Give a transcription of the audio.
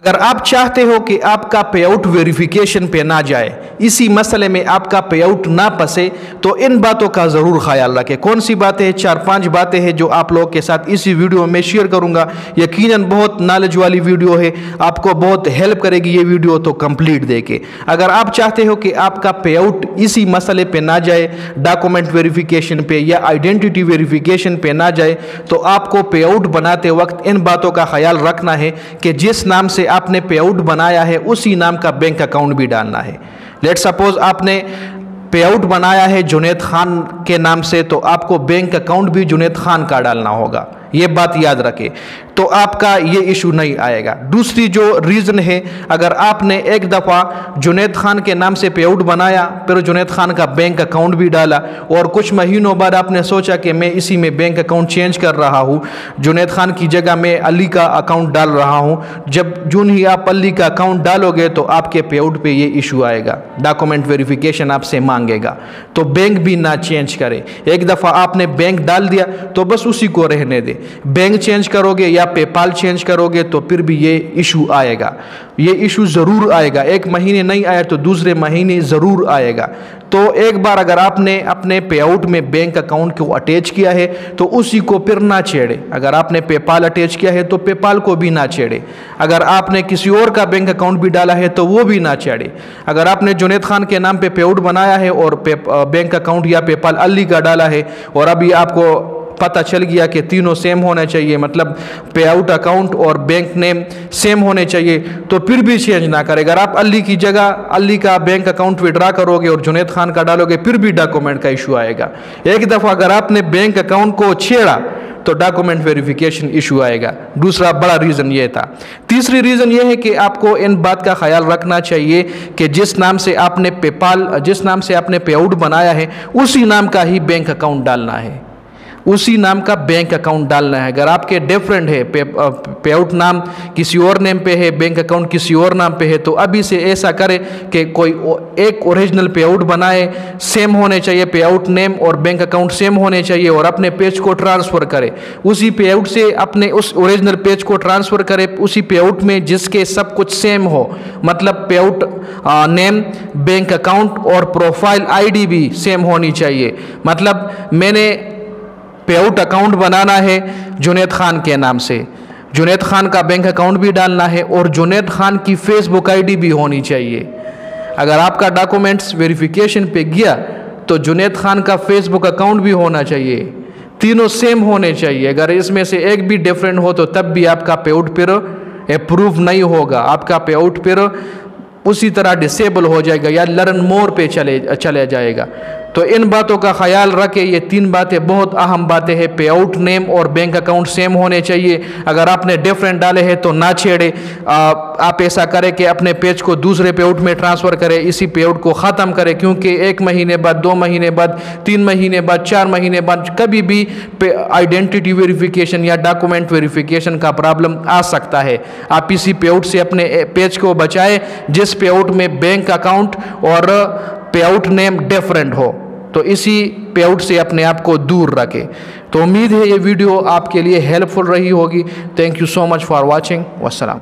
अगर आप चाहते हो कि आपका पेआउट वेरिफिकेशन पे ना जाए, इसी मसले में आपका पेआउट ना फंसे, तो इन बातों का ज़रूर ख्याल रखें। कौन सी बातें हैं? 4-5 बातें हैं जो आप लोगों के साथ इसी वीडियो में शेयर करूंगा। यकीनन बहुत नॉलेज वाली वीडियो है, आपको बहुत हेल्प करेगी ये वीडियो, तो कंप्लीट देखें। अगर आप चाहते हो कि आपका पेआउट इसी मसले पे ना जाए, डॉक्यूमेंट वेरिफिकेशन पे या आइडेंटिटी वेरिफिकेशन पे ना जाए, तो आपको पेआउट बनाते वक्त इन बातों का ख्याल रखना है कि जिस नाम से आपने पेआउट बनाया है उसी नाम का बैंक अकाउंट भी डालना है। लेट सपोज आपने पेआउट बनाया है जुनैद खान के नाम से, तो आपको बैंक अकाउंट भी जुनैद खान का डालना होगा। ये बात याद रखें, तो आपका ये इशू नहीं आएगा। दूसरी जो रीज़न है, अगर आपने एक दफ़ा जुनैद खान के नाम से पेआउट बनाया, फिर जुनैद खान का बैंक अकाउंट भी डाला, और कुछ महीनों बाद आपने सोचा कि मैं इसी में बैंक अकाउंट चेंज कर रहा हूँ, जुनैद खान की जगह मैं अली का अकाउंट डाल रहा हूँ, जब जून ही आप अली का अकाउंट डालोगे तो आपके पेआउट पे ये इशू आएगा, डॉक्यूमेंट वेरिफिकेशन आपसे मांगेगा। तो बैंक भी ना चेंज करें। एक दफ़ा आपने बैंक डाल दिया तो बस उसी को रहने दें। बैंक चेंज करोगे या पेपाल चेंज करोगे तो फिर भी ये इशू आएगा, ये इशू ज़रूर आएगा। एक महीने नहीं आया तो दूसरे महीने ज़रूर आएगा। तो एक बार अगर आपने अपने पेआउट में बैंक अकाउंट को अटैच किया है तो उसी को फिर ना छेड़े। अगर आपने पेपाल अटैच किया है तो पेपाल को भी ना छेड़े। अगर आपने किसी और का बैंक अकाउंट भी डाला है तो वो भी ना छेड़े। अगर आपने जुनैद खान के नाम पे पेआउट बनाया है और बैंक अकाउंट या पेपाल अली का डाला है, और अभी आपको पता चल गया कि तीनों सेम होना चाहिए, मतलब पेआउट अकाउंट और बैंक नेम सेम होने चाहिए, तो फिर भी चेंज ना करें। अगर आप अली की जगह अली का बैंक अकाउंट विड्रा करोगे और जुनैद खान का डालोगे, फिर भी डॉक्यूमेंट का इशू आएगा। एक दफ़ा अगर आपने बैंक अकाउंट को छेड़ा तो डॉक्यूमेंट वेरिफिकेशन इशू आएगा। दूसरा बड़ा रीज़न ये था। तीसरी रीज़न ये है कि आपको इन बात का ख्याल रखना चाहिए कि जिस नाम से आपने पेआउट बनाया है उसी नाम का ही बैंक अकाउंट डालना है, उसी नाम का बैंक अकाउंट डालना है। अगर आपके डिफरेंट है, पेआउट नाम किसी और नेम पे है, बैंक अकाउंट किसी और नाम पे है, तो अभी से ऐसा करें कि कोई एक ओरिजिनल पेआउट बनाए, सेम होने चाहिए, पेआउट नेम और बैंक अकाउंट सेम होने चाहिए, और अपने पेज को ट्रांसफ़र करें। उसी पेआउट से अपने उस ओरिजिनल पेज को ट्रांसफ़र करें, उसी पेआउट में जिसके सब कुछ सेम हो, मतलब पेआउट नेम, बैंक अकाउंट और प्रोफाइल आईडी भी सेम होनी चाहिए। मतलब मैंने पेआउट अकाउंट बनाना है जुनैद खान के नाम से, जुनैद खान का बैंक अकाउंट भी डालना है, और जुनैद खान की फेसबुक आईडी भी होनी चाहिए। अगर आपका डॉक्यूमेंट्स वेरिफिकेशन पे गया तो जुनैद खान का फेसबुक अकाउंट भी होना चाहिए, तीनों सेम होने चाहिए। अगर इसमें से एक भी डिफरेंट हो तो तब भी आपका पेआउट फिर अप्रूव नहीं होगा, आपका पेआउट फिर उसी तरह डिसेबल हो जाएगा या लर्न मोर पे चले जाएगा। तो इन बातों का ख्याल रखें। ये 3 बातें बहुत अहम बातें हैं। पेआउट नेम और बैंक अकाउंट सेम होने चाहिए। अगर आपने डिफरेंट डाले हैं तो ना छेड़े। आप ऐसा करें कि अपने पेज को दूसरे पेआउट में ट्रांसफ़र करें, इसी पेआउट को ख़त्म करें, क्योंकि 1 महीने बाद, 2 महीने बाद, 3 महीने बाद, 4 महीने बाद कभी भी आइडेंटिटी वेरिफिकेशन या डॉक्यूमेंट वेरिफिकेशन का प्रॉब्लम आ सकता है। आप इसी पेआउट से अपने पेज को बचाएं जिस पेआउट में बैंक अकाउंट और पेआउट नेम डिफरेंट हो, तो इसी पेआउट से अपने आप को दूर रखें। तो उम्मीद है ये वीडियो आपके लिए हेल्पफुल रही होगी। Thank you so much for watching. वस्सलाम।